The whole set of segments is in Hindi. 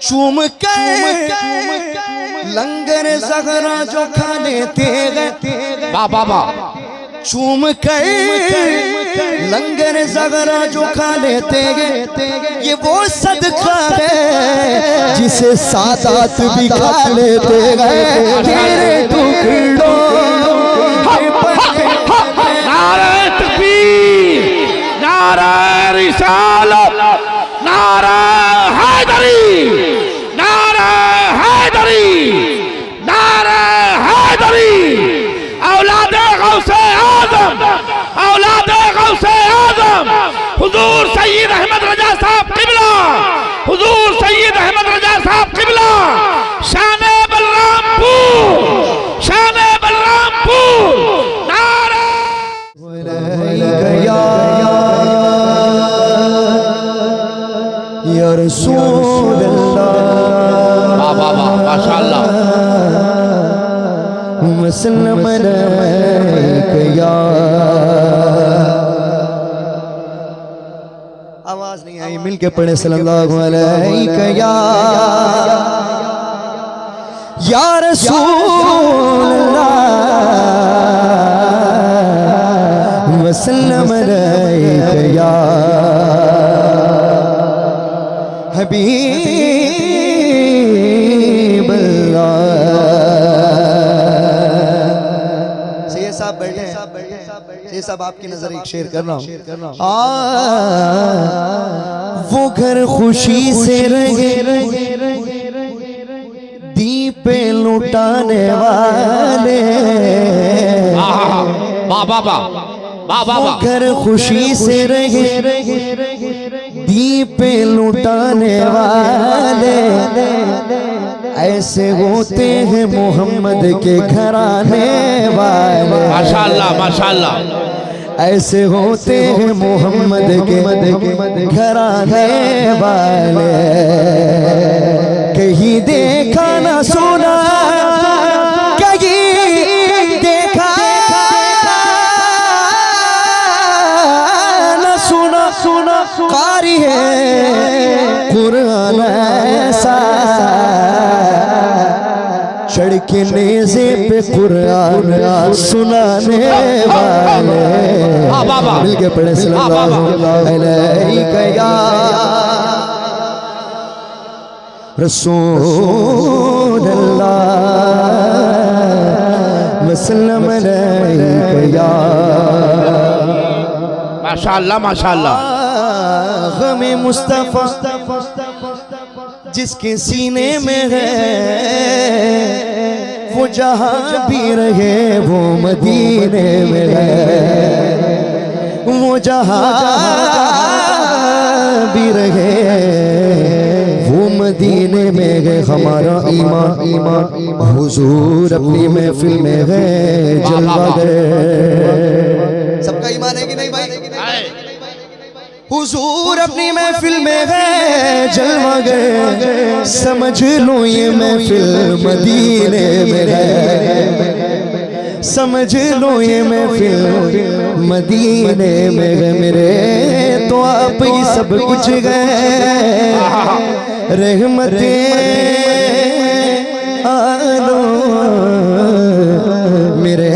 चूम कर लंगर ज़हरा जो खा लेते गए बाबा चूम कर लंगर ज़हरा जो खा लेते गए ये वो सदका है जिसे सादात भी खा लेते गए तेरे टुकड़ों नारे तकबीर, नारे रिसालत, नारे हैदरी, नारे हैदरी, नारे हैदरी। औलादे गौसे आज़म, औलादे गौसे आज़म हुजूर सैयद अहमद रजा साहब क़िबला, हुजूर सैयद अहमद रजा साहब क़िबला, शाने बलरामपुर, शाने बलरामपुर। नारे गया या रसूल अल्लाह, वाह वाह वाह, माशाअल्लाह। वसल्लम अलैका। आवाज नहीं आई, मिलके पढ़े सल्लल्लाहु अलैका या रसूल अल्लाह, वसल्लम अलैका या हबीब अल्लाह। सैयद साहब बैठे हैं, सैयद साहब आपकी नजर एक शेर कर रहा हूँ। वो घर खुशी से रहे दीपे लुटाने वाले, वो घर खुशी से रहे दीपे लुटाने वाले, ऐसे होते हैं मोहम्मद के घराने वाले। माशाअल्लाह माशाअल्लाह, ऐसे होते हैं मोहम्मद के घराने वाले। कहीं देखा ना सुना, कहीं देखा ना सुना, कारी है कुरान ऐसा, चढ़ के नेज़े पे कुरान सुनाने वाले। मिलके पढ़े सल्लल्लाहु अलैका या रसूल अल्लाह, वसल्लम अलैका या। माशाअल्लाह माशाअल्लाह। गमे मुस्तफा जिसके सीने में है, वो जहाँ भी रहे वो मदीने में है, वो जहाँ भी रहे वो मदीने में गए। हमारा ईमान हुजूर अपनी महफिल में गए, जलवा गए। सबका ईमान है कि नहीं भाई? हुजूर अपनी महफिल में गए, जलवा गए। समझ लो ये महफिल मदीने में गए, समझ लो ये महफिल मदीने में गए। मेरे तो आप ही सब कुछ गए, रहमतें आलो मेरे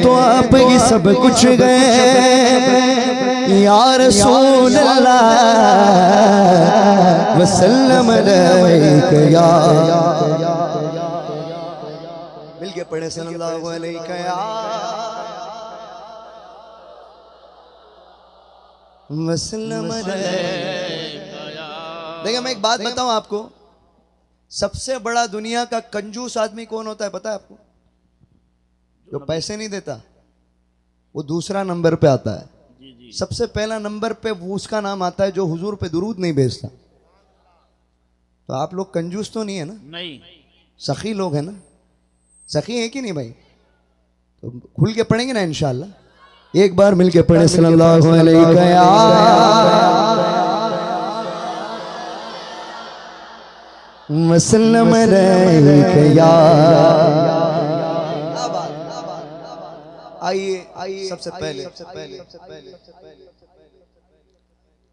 तो आप ही सब कुछ गए। या रसूल अल्लाह, वसल्लम अलैका या। मिलके पढ़े सल्लल्लाहु अलैका या वसल्लम अलैका या। देखिए मैं एक बात बताऊं आपको, सबसे बड़ा दुनिया का कंजूस आदमी कौन होता है पता है आपको? जो पैसे नहीं देता, वो दूसरा नंबर पे आता है। सबसे पहला नंबर पे वो उसका नाम आता है जो हुजूर पे दुरूद नहीं भेजता। तो आप लोग कंजूस तो नहीं है ना? नहीं, सखी लोग हैं ना? सखी है कि नहीं भाई? तो खुल के पढ़ेंगे ना इंशाअल्लाह। एक बार मिलके पढ़े सल्लल्लाहु अलैका या वसल्लम अलैका या। आइए सबसे पहले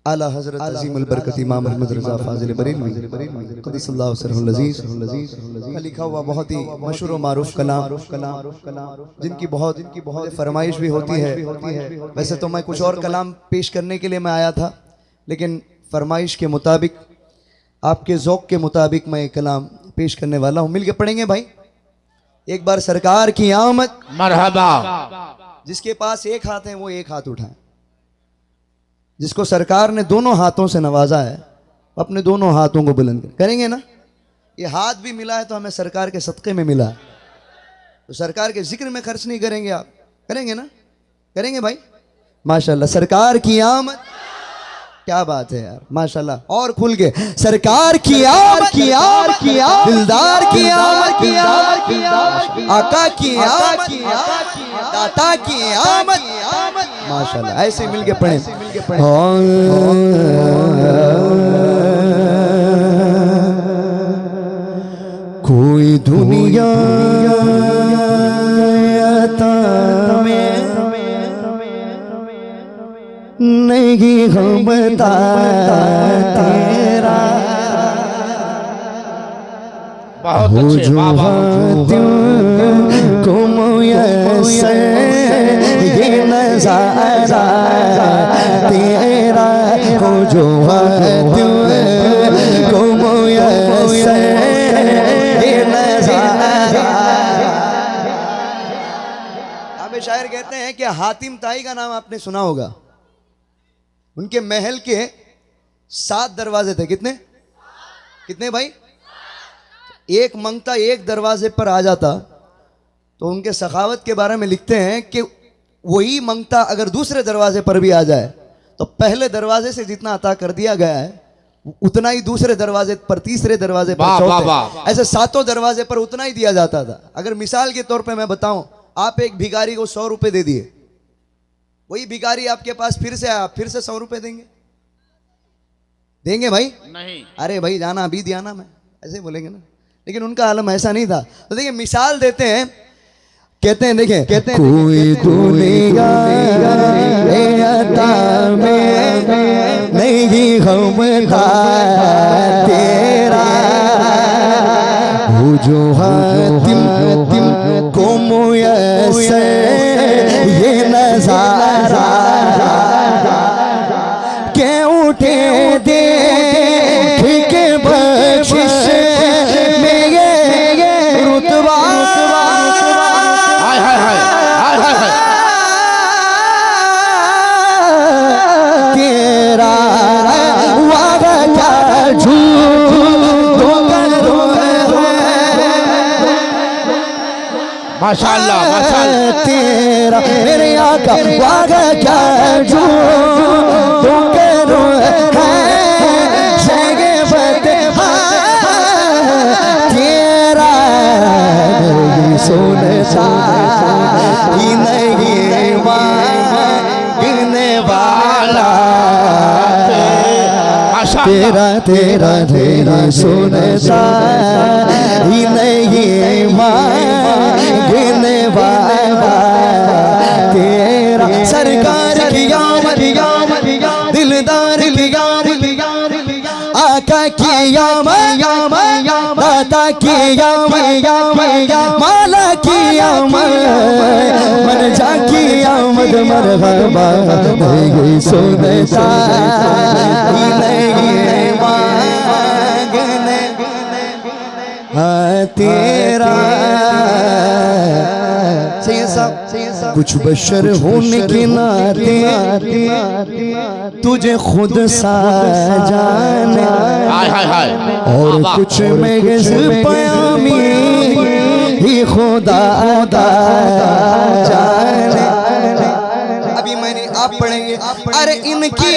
आला हजरत अजीमुल बरकत इमाम अहमद रजा फाजिल बरेलवी क़द्दसल्लाहु सिर्रहुल अज़ीज़ का लिखा हुआ बहुत ही मशहूर व मारूफ कलाम जिनकी बहुत फरमाइश भी होती है। वैसे तो मैं कुछ और कलाम पेश करने के लिए मैं आया था, लेकिन फरमाइश के मुताबिक, आपके ज़ौक़ के मुताबिक मैं कलाम पेश करने वाला हूँ। मिल के पढ़ेंगे भाई। एक बार सरकार की आमद मरहबा। जिसके पास एक हाथ है वो एक हाथ उठाए। जिसको सरकार ने दोनों हाथों से नवाजा है अपने दोनों हाथों को बुलंद करेंगे ना। ये हाथ भी मिला है तो हमें सरकार के सदक़े में मिला है, तो सरकार के जिक्र में खर्च नहीं करेंगे। आप करेंगे ना? करेंगे भाई। माशाल्लाह। सरकार की आमद, क्या बात है यार, माशाल्लाह। और खुल के सरकार की आमद, दिलदार की आमद, आका की आमद, दाता की आमद, माशाल्लाह। ऐसे मिलके पढ़ें। कोई दुनिया नहीं घूमता तेरा, बहुत अच्छे बाबा। को मुयस्सर ये नज़ारा तेरा हो जो को मुयस्सर ये नज़ारा। अब शायर कहते हैं कि हातिम ताई का नाम आपने सुना होगा। उनके महल के 7 दरवाजे थे। कितने कितने भाई? एक मंगता एक दरवाजे पर आ जाता तो उनके सखावत के बारे में लिखते हैं कि वही मंगता अगर दूसरे दरवाजे पर भी आ जाए तो पहले दरवाजे से जितना अता कर दिया गया है उतना ही दूसरे दरवाजे पर, तीसरे दरवाजे पर, चौथे, ऐसे 7 दरवाजे पर उतना ही दिया जाता था। अगर मिसाल के तौर पे मैं बताऊं, आप एक भिखारी को 100 रुपए दे दिए, वही भिखारी आपके पास फिर से आया, फिर से 100 रुपए देंगे? देंगे भाई? नहीं। अरे भाई जाना अभी दिया ना, मैं ऐसे बोलेंगे ना। लेकिन उनका आलम ऐसा नहीं था। तो देखिए मिसाल देते हैं, कहते हैं कोई दुनिया में नहीं घूमता तेरा, वो जो हातिम को मुयस्सर ये नज़ारा के उठे दे के बख्शिश में ये रुतबा तेरा वादा क्या झूठ माशाल्लाह माशाल्लाह। तेरा मेरे आका वादा क्या झूठ करो है शेगे फतेहा तेरा नहीं सुनता ही नहीं मांगने वाला तेरा तेरा तेरा सुनता ही नहीं मांगने वाला तेरा। सरकार की आमद, दिलदार की आमद, आका की आमद, दाता की आमद, माला की आमद, मनजा की आमद, मरहबा नहीं सुनता नहीं मांगने तेरा। कुछ बशर होने के नाते तुझे खुद सा जाने, और कुछ में पयामी ही खुदा जाने। अभी मैंने आप पढ़ेंगे, अरे इनकी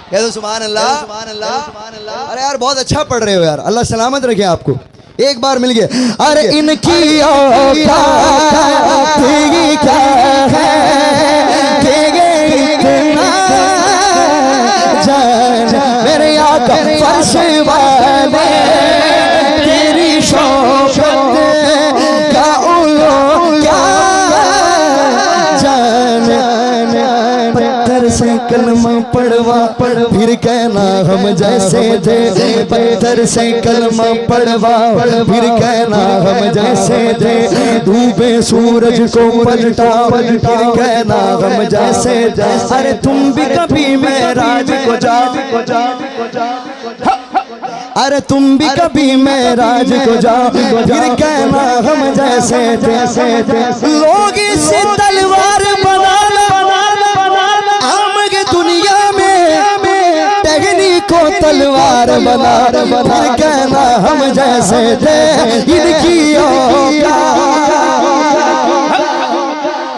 कह दो सुभान अल्लाह, सुभान अल्लाह। अरे यार बहुत अच्छा पढ़ रहे हो यार, अल्लाह सलामत रखे आपको। एक बार मिल गए। अरे इनकी औकात क्या है मेरे आका फर्श वाले तेरी शौकत कलमा पढ़वा फिर कहना हम जैसे थे, पत्थर से कलमा पढ़वा फिर कहना हम जैसे थे, डूबे सूरज को पलटा फिर कहना हम जैसे थे। अरे तुम भी कभी मेराज को जाओ, अरे तुम भी कभी मेराज को जाओ फिर कहना हम जैसे थे। लोग इसे तलवार बनाना आमगे दुनिया में टहनी को तलवार बना फिर कहना हम जैसे थे। इनकी औकात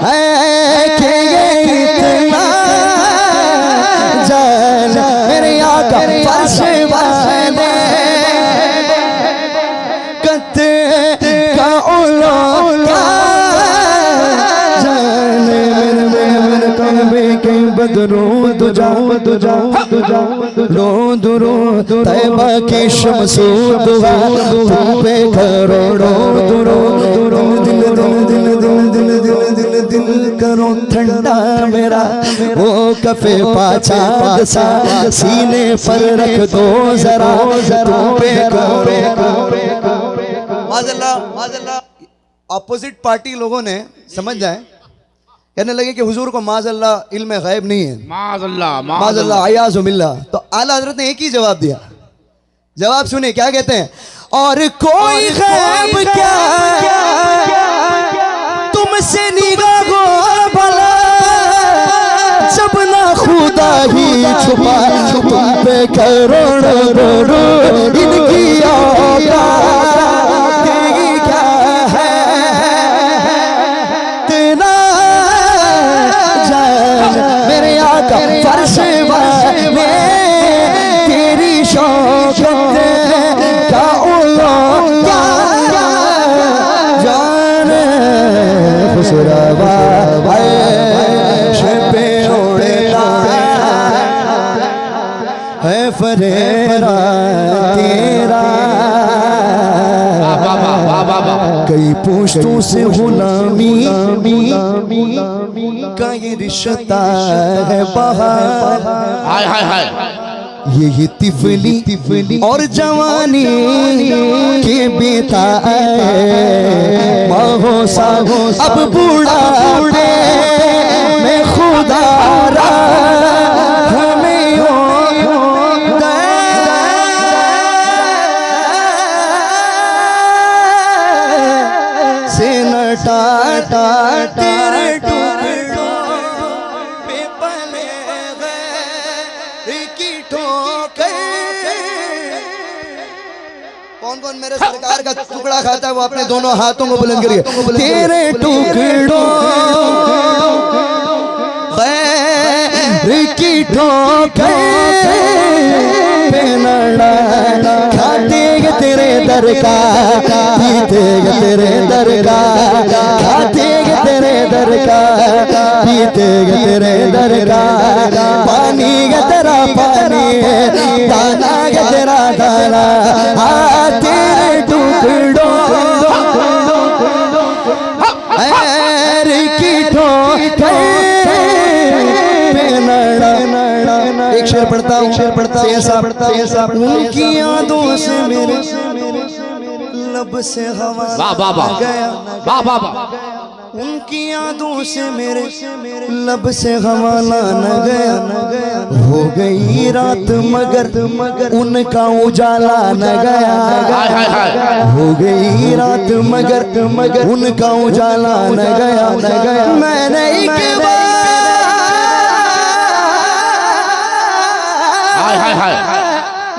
है कि ये इतना जान मेरे आका फर्श वाले रो दुरो तैबा की शमसूद पे करोड़ों दुरो दिल करो ठंडा मेरा वो कफे पाछा सा सीने पर रख दो जरा पे माज़अल्लाह। ऑपोजिट पार्टी लोगों ने समझ जाए कहने लगे कि हुजूर को माज़अल्लाह इल्म गैब नहीं है, माज़अल्लाह अयाज़ु बिल्लाह। तो आला हज़रत ने एक ही जवाब दिया। जवाब सुने क्या कहते हैं, और कोई गैब क्या तुमसे निगाहो भला जब ना खुदा ही छुपा तुम पे करोड़ों इनकी औकात क्या है तेरा मेरे आका फर्श में तेरी शौकत का क्या जान खुशरवा पे उड़ता है फरेरा तेरा कई पुश्तों से गुलामी का ये रिश्ता है बहार। यही तिफली और जवानी के बेटा महोसा अब बूढ़ा मैं खुदा हमें से नटाटा तेरे टुकड़ों पे पले गए की ठोकर। कौन कौन मेरे सरकार का टुकड़ा खाता है वो अपने दोनों हाथों को बुलंद करिए। तेरे टुकड़ों की ठोकर पे लड़ा खाते तेरे दर का पीते तेरे दर का खाते तेरे दर का पीते तेरे दर का पानी तेरा पानी दाना तेरा दाना तेरे टुकड़ों की ठोकर एक शेर पढ़ता हूँ ऐसा उनकी यादों से मेरे लब से हवा गया उनकी यादों से मेरे लब से हवा न गया हो गई रात मगर उनका उजाला न गया हो गई रात मगर उनका उजाला न गया मैंने एक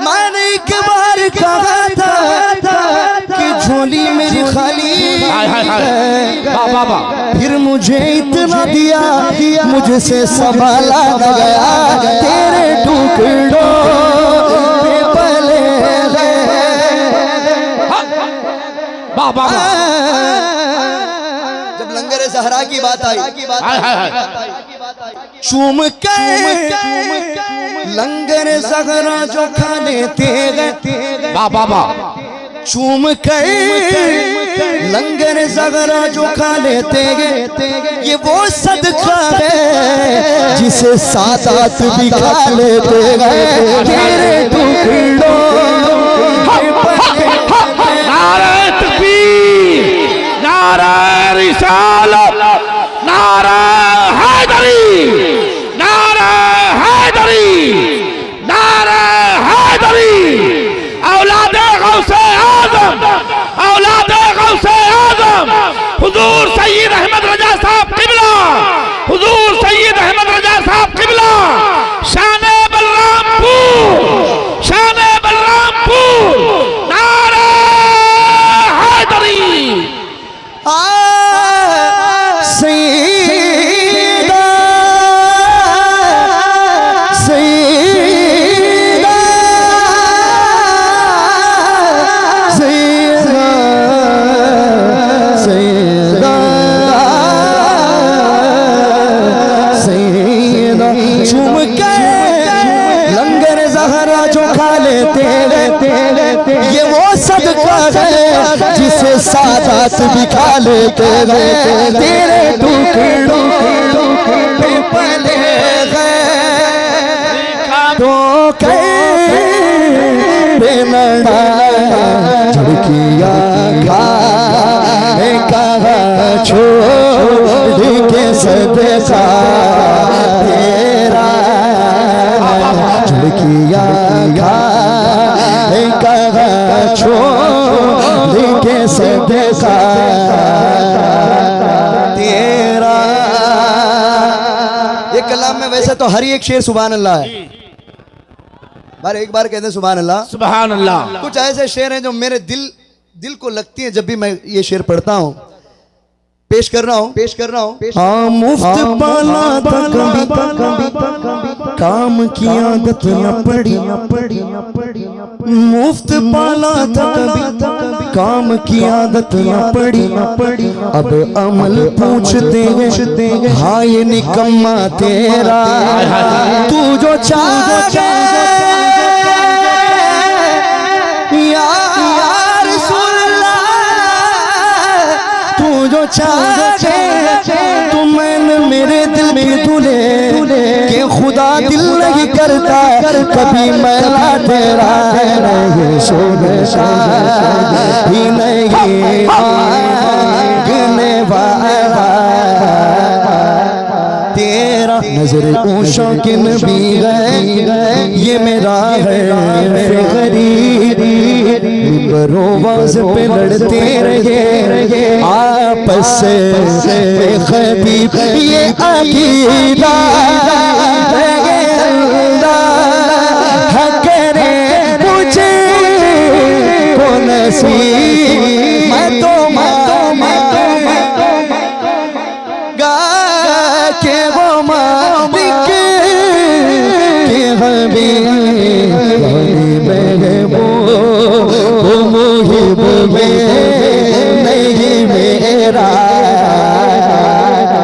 मैंने एक बार कहा था कि झोली मेरी खाली फिर मुझे इतना दिया मुझसे संभाला न गया तेरे टुकड़ों पे पले जब लंगर ज़हरा की बात आई चूम के लंगर ज़हरा जो खाने थे चूम कर लंगर ज़गरा जो खा लेते हैं ये वो सदका है जिसे सादात भी खा लेते हैं। तेरे टुकड़ों नारे तकबीर, नारे रिसालत, नारे हैदरी, नारे हैदरी, नारे हैदरी। औलादे गौसे आज़म, औलादे गौसे आज़म हुजूर सैयद अहमद रजा साहब किबला, हुजूर सैयद अहमद रजा साहब किबला, शाने बलरामपुर, शाने बलरामपुर, नारे हैदरी। सैयदा सैयदा सैयदा सैयदा सैयदा चूम के लंगर ज़हरा जो खा लेते ये वो सदका है जिसे सादात भी खा लेते हैं। तेरे टुकड़ों पे पले गए तो बेनड़ा झुड़किया कहा छोड़ के सदका तेरा झुड़किया कहा छोड़ के सदका तेरा। ये कलाम में वैसे तो हर एक शेर सुभान अल्लाह है, एक बार कहते हैं सुभान अल्लाह। सुभान अल्लाह। कुछ ऐसे शेर हैं जो मेरे दिल को लगती है जब भी मैं ये शेर पढ़ता हूँ। पेश कर रहा हूँ। हाँ मुफ्त पाला था कभी काम की आदत न पड़ी, मुफ्त पाला था कभी काम की आदत न पड़ी। अब अमल पूछते हैं हाँ ये निकम्मा तेरा, तू जो चाहे यार तू जो चाहे तू मैंने मेरे दिल में तुले कि खुदा दिल नहीं करता कभी मैला तेरा नहीं सोचा ही नहीं मांगने वाला तेरा। नजर ऊंचा के नबी गए ये मेरा है गरीबी, रोवाज पे लड़ते रहे आपस से खबीब ये अकीदा करे मुझे को नसीब मैं तो गा के वो मालिक के हबीब मुहिब में नहीं मेरा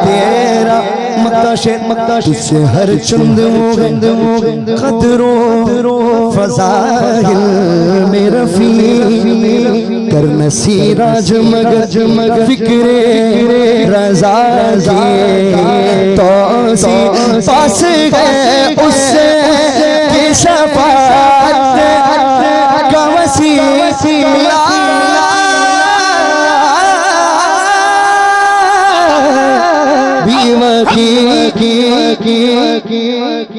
तेरा। मक्ता तुझसे हर चंद कदरों फज़ाइल में रफ़ी कर नसीरा जमग फिक्रे रज़ा तो पास गए उससे की शफ़ाअत का वसीला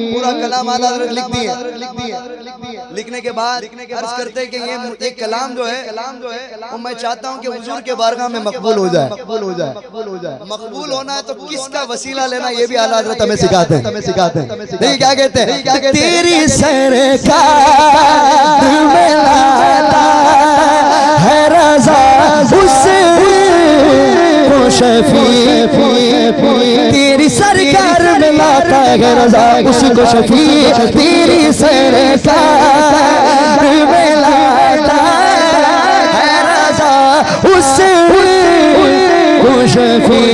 पूरा कलाम आला लिख दिए। लिखने के बाद अर्ज करते हैं कि ये कलाम जो है वो मैं चाहता हूँ कि हुजूर के बारगाह में मकबूल हो जाए। मकबूल होना है तो किसका वसीला लेना ये भी आला हज़रत हमें सिखाते हैं। देखिए क्या कहते हैं, तेरी सरकार में लाता है रज़ा उससे शफी, तेरी सरकार में लाता है रज़ा उसको शफी, तेरी सरकार में लाता है रज़ा उससे शफी।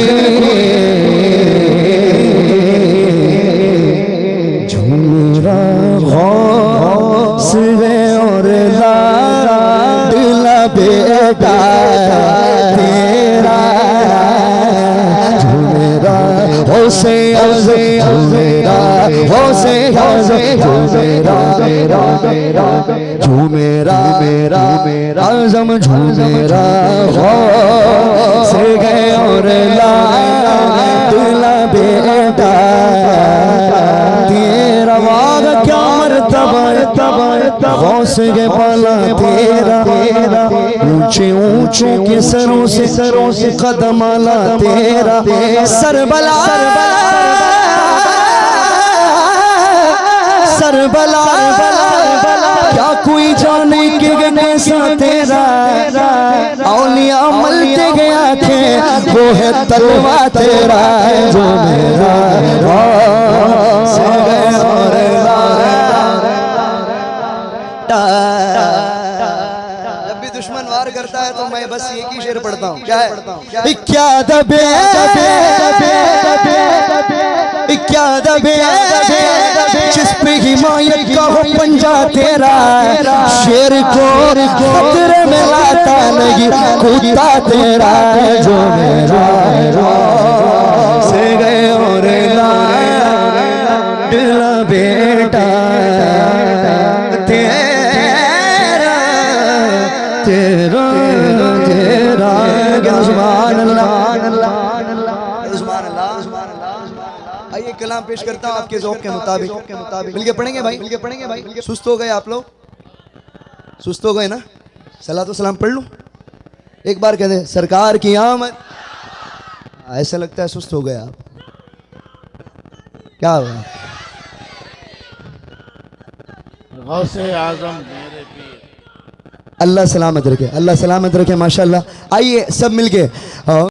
झूमरा गौस है और लाडला बेटा से मेरा से झूमेरा आजम झूमेरा हो से गए और दिला बेटा तेरा वाग क्या मरतबा गौस के पाला तेरा ऊंचे ऊंचे के सरों से कदम आला तेरा सरबला क्या कोई जाने के कैसा तेरा औलिया मलते गया थे वो है तलवा तेरा जो मेरा जब भी दुश्मन वार करता है तो मैं बस एक ही शेर पढ़ता हूँ क्या दबे जिस पे हिमायत का हो पंजा तेरा शेर को खतरे में लाता नहीं कूदता तेरा जो मेरा से गए और दिला बेटा तेरा तेरा सुभान अल्लाह। आइए कलाम पेश करता हूँ आपके ज़ौक़ के मुताबिक मिलके पढ़ेंगे भाई सुस्त हो गए आप लोग सुस्त हो गए ना सलातो सलाम पढ़ लूं एक बार कह दे सरकार की आमद ऐसा लगता है सुस्त हो गए आप क्या हुआ गौसे आजम मेरे पीर अल्लाह सलामत रखे माशाल्लाह। आइए सब मिलके